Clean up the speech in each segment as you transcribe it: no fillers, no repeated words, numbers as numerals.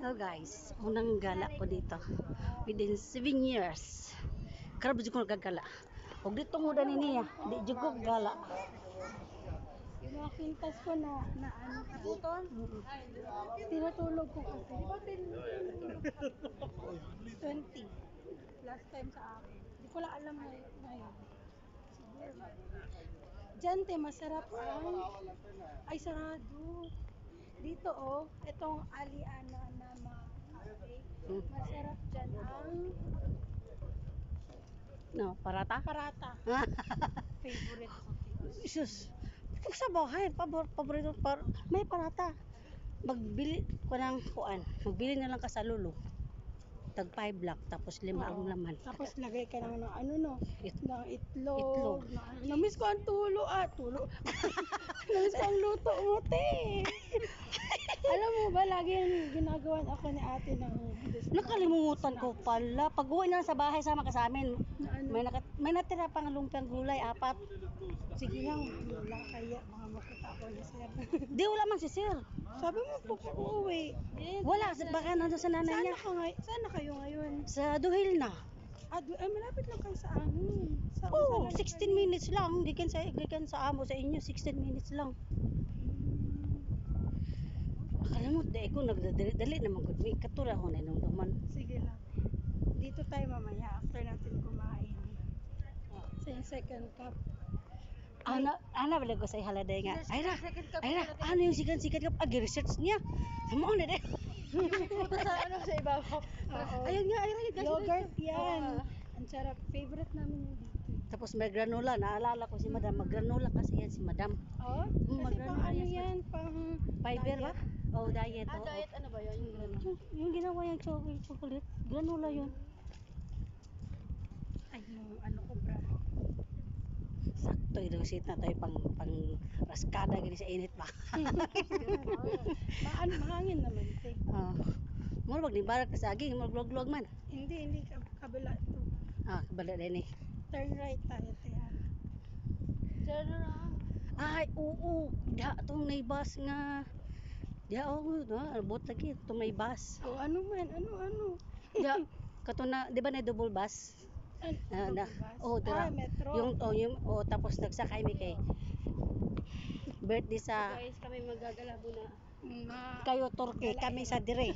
Hello guys, unang gala ko dito within 7 years. Karab jud ko nagagala. Og dito mo dani niya, di jud ko gala. Yung mga kwintas ko na ano kabuton. Tinutulog ko kasi. Di ba 20 last time sa akin. Di ko lang alam ngayon. Siguro. Diyan te masarap ang ay sarado. Dito itong Aliana na cafe. Masarap dyan ang No, parata. Favorite ko. Sus. Sa bahay, paborito may parata. Magbili ko ng kuan. Magbili na lang ka sa lulo. Tag 5 block tapos 5 ang laman. Tapos lagay ka naman ng ano no, ng itlog. Itlog. Namiss ko ang tulo. Namiss ko ang luto mo, te. Alam mo ba, lagi yung ginagawan ako ni ate ng Nakalimutan ko pala. Pag-uwi na lang sa bahay, sama ka sa amin. na ano. May natira pang lumpiang gulay, 4. Sige lang, wala kaya mga makita ko ni sir. Di, wala man si sir. Sabi mo po uuwi. Wala, baka nandun sa nanay niya. Saan na kayo ngayon? Sa Duhil na. Malapit lang kayo sa amin. Oo, 16 minutes lang. Gikan sa amo, sa inyo, 16 minutes lang. Akala mo, dahil ko nagdadali naman good week. Katura ko na nung duman. Sige lang. Dito tayo mamaya after natin kumain. Sa yung second cup. Ana bala ko sa haladay nga. Ayra, ano yung sikat-sikat ka? Research niya. Mo na de. sa ibabaw. Ayun nga, Ayra. Yogurt yan. Ang sarap. Favorite namin yung dito. Tapos may granola. Naalala ko si madam. Mag-granola kasi yan si madam. Oh? Kasi pang ano yan? Pang Fiber ba? Oh, diet. diet ano ba yun? Yung ginawa yung chocolate. Granola yun. Ay, yung ano ko bra. Sakto yung sit na tayo pang raskada gini sa init ba. Mahangin naman, te. Mo bag ni barak sa aging mo vlog man. Hindi kabila to. Kabala din eh. Turn right tayo, te. Turn around. Ay, oo. Da tong may bus nga. Ya, bot lagi tong may bus. Ano man? Ano? Da kato na, di ba na double bus? Metro. Tapos nagsakay mi kay birthday sa Guys, kami magagalabo na. kayo Turkey, kami sa dire.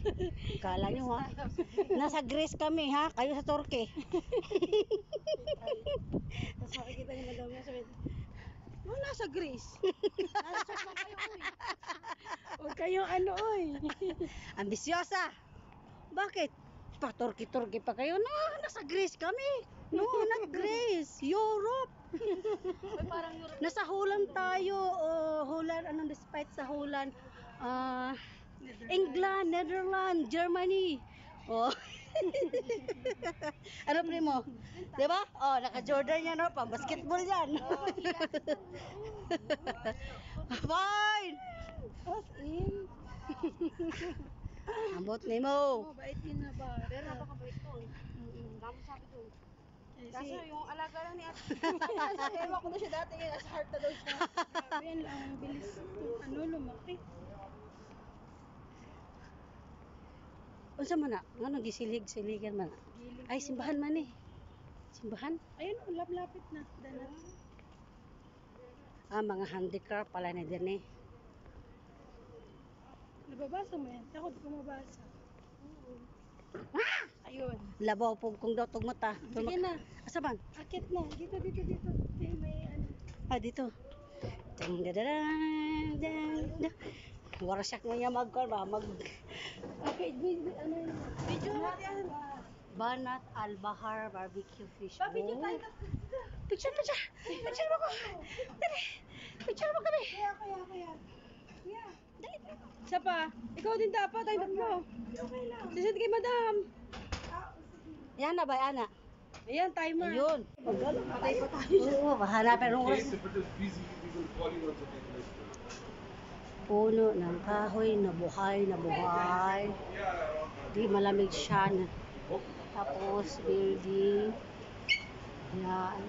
Kala nyo ha? Nasa Greece kami ha? Kayo sa Turkey. Tapos makikita niyo madam niya sabi, nasa Greece. Nasa pa kayo, oy. Huwag kayong ano, oy. Ambisyosa. Bakit? Pa Turkey pa kayo? No, nasa Greece kami. No, not Greece. Europe. Ay, parang Europe. Nasa Holland tayo. Holland, despite sa Holland? England, Netherlands, Germany. Ano primo? Diba? Naka-Jordan yan, pang basketball yan. Fine. As in. Ambot ni mo. Bait din na ba? Pero napakabait ko. Dami sabi ko. Kaso Kasi, yung alaga lang ni Ate. Ewan ko na siya dati. Nasa heart na daw siya. grabe yan lang. Ang bilis. Lumaki. Unsa man na? Ngano gisilig-siligan man? Ay, simbahan man eh. Simbahan? Ayun, lapit na. Danat. Mga handicraft pala na din eh. Nababasa mo yan? Ako di ko mabasa. Ayun. Labaw po kung daw tugmot ta. Sige na. Asa man? Akit na. Dito. May ano. Dito. Dang dang. Wala siya nga mag. Okay, ano yun? Video natin. Banat Al-Bahar Barbecue Fish Bowl. Video tayo. Picture mo ko. Dali. Picture mo kami. Kaya. Isa pa. Ikaw din dapat. Ay, tatlo. Okay lang. Sisend kay madam. Yan na ba, Ana? Ayan, timer. Ayun. Patay pa tayo. Oo, hanapin ng oras. Puno ng kahoy na buhay. Di malamig siya. Tapos, building. Yan.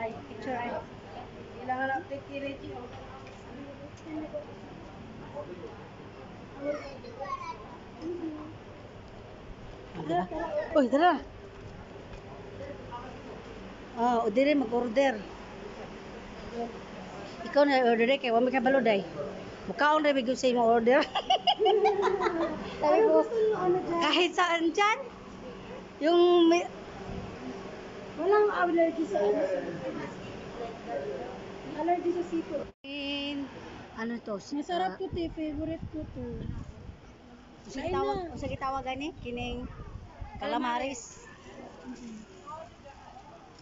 Ay, picture ay. Kailangan update kay Reggie. Tara. Uy, tara. O dire mag-order. Ikaw na order kay wa may kabalo day. Mukaon ra bigod sa imong order. Sabi ko, kahit saan dyan. Yung may, Walang allergy sa allergy sa seafood. ano to? Masarap to, te. Favorite ko to. Usag gitawag gani kining calamaris.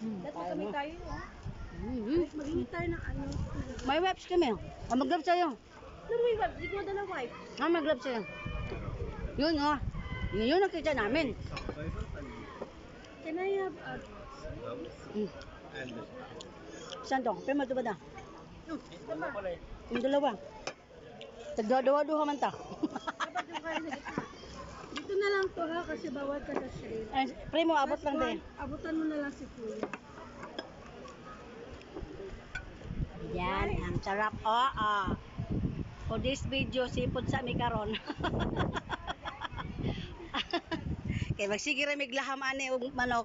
Dapat kami tayo, ha? Mhm. Maghingi tayo ng ano. May wipes kami. Mag-gloves sa'yo. Pero may wife, di ko dala wife. Mag-gloves sa'yo. Yun yun nakita namin. Can I have Saan to? Pero ito ba na? Yung dalawa. Tagdawa-duha man ta. dapat yung kain na gitna? Dito na lang to, ha? Kasi bawal ka sa shrimp. Ay, primo, abot lang din. Abutan mo na lang si Kuya. Yan, ang sarap. Oo. For this video, sipod sa mi karon. Kay magsige ra mig laham ani og manok.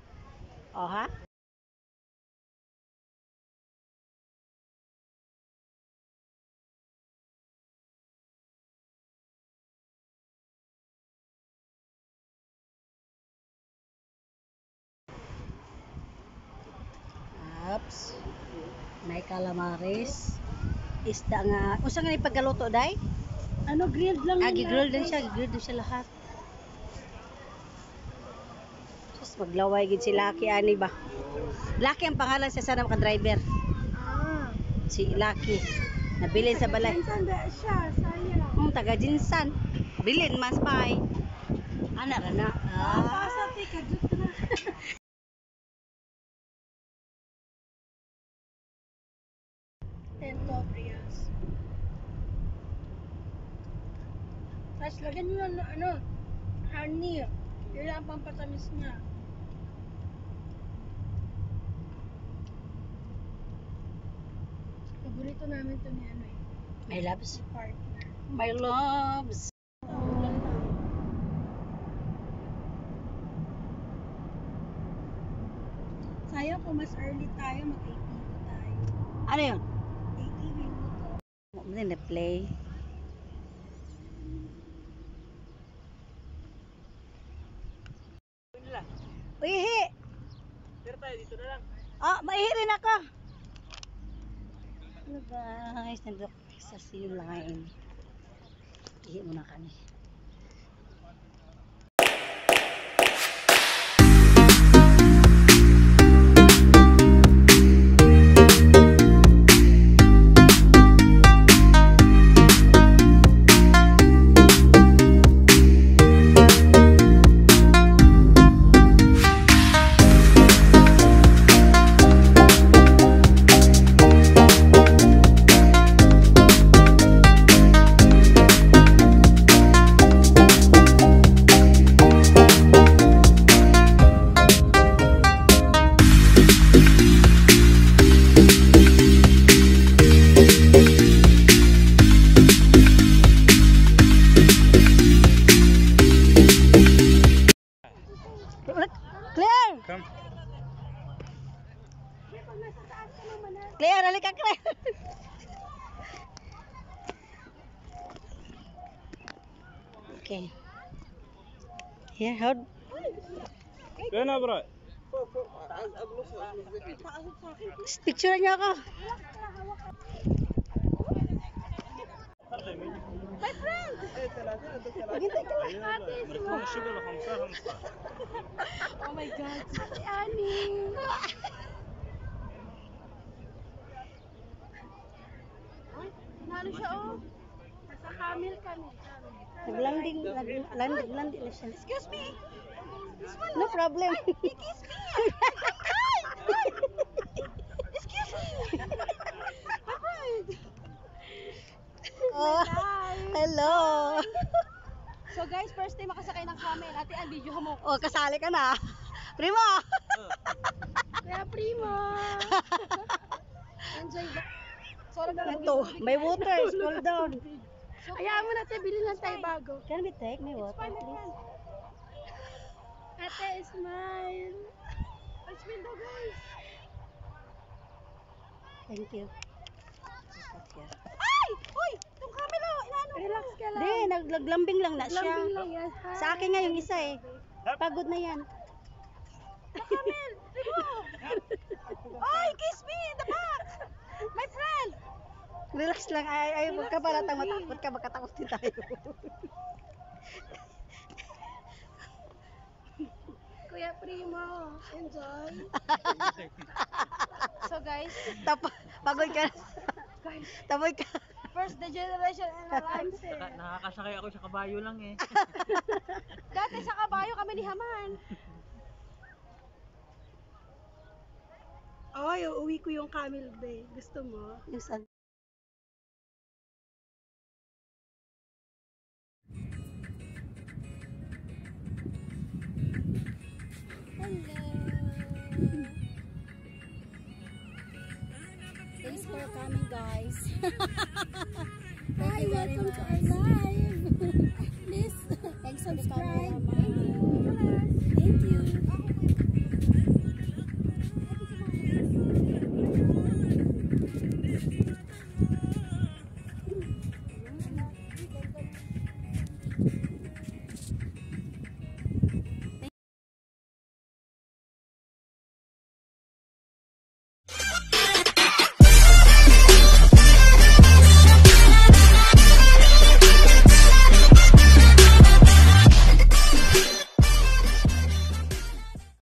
O ha? Ups. May calamaris. Isda nga. Unsa nga ni pagkaluto day? Ano, grilled lang yun Gi-grill din lahat, siya, gi-grill din siya lahat. Sus, maglaway gid si Lucky ani ba? Lucky ang pangalan sa sana ka driver. Ah. Si Lucky. Nabilin sa balay. Minsan ba siya? Sayang. Taga Jinsan. Bilin mas pay. Ana ra na. Pasa, te. Kadut na. Tento, Prias. Tapos lagyan nyo lang ng ano, honey. Yun lang ang pampatamis niya. Paborito namin ito ni ano eh, My loves. si partner. My loves. Sayang kung mas early tayo, mag-ATV tayo. Ano yun? ATV mo to. Mo na play. Uihi. Pero tayo dito na lang. Maihi rin ako. Hello guys, nandito sa Sea Line. Ihi muna kami. Claire! Come. Claire, halika Claire! Okay. Here, hold. Kaya na bro. Picture niya ako. My friend! Maghintay ka lang. Ate, si مركون الشغل 15. Oh my God, si Annie! Ay, nalo siya oh. Nasa camel kami. Naglanding na siya. Excuse me! No problem. Excuse me! My friend! Oh, hello. So guys, first time makasakay ng camel. Ate, ang video mo. Oh, kasali ka na. Primo. Kaya primo! Enjoy ba? So, Ito, may water. Scroll down. Hayaan mo natin, bilhin lang tayo bago. Can we take me water, Fine, please? Ate, smile. Smile daw, guys. Thank you. Ay! Uy! Itong camera, inaano ko. Relax ka lang. Di, naglambing lang na siya. Lambing lang yan. Hi. Sa akin nga yung isa eh. Pagod na yan. Camel! Remove! Ay! Kiss me in the back! My friend! Relax lang. Ay, huwag ka pala matakot ka. Magkatakot din tayo. Kuya Primo, enjoy. So guys, Pagod ka. Taboy ka. first the generation in our lives. Nakakasakay ako sa kabayo lang eh. Dati sa kabayo kami ni Haman. Ay, uuwi ko yung camel day. Gusto mo? Yung sad. Thanks for coming, guys. Hi, welcome to our live. Please Thanks subscribe.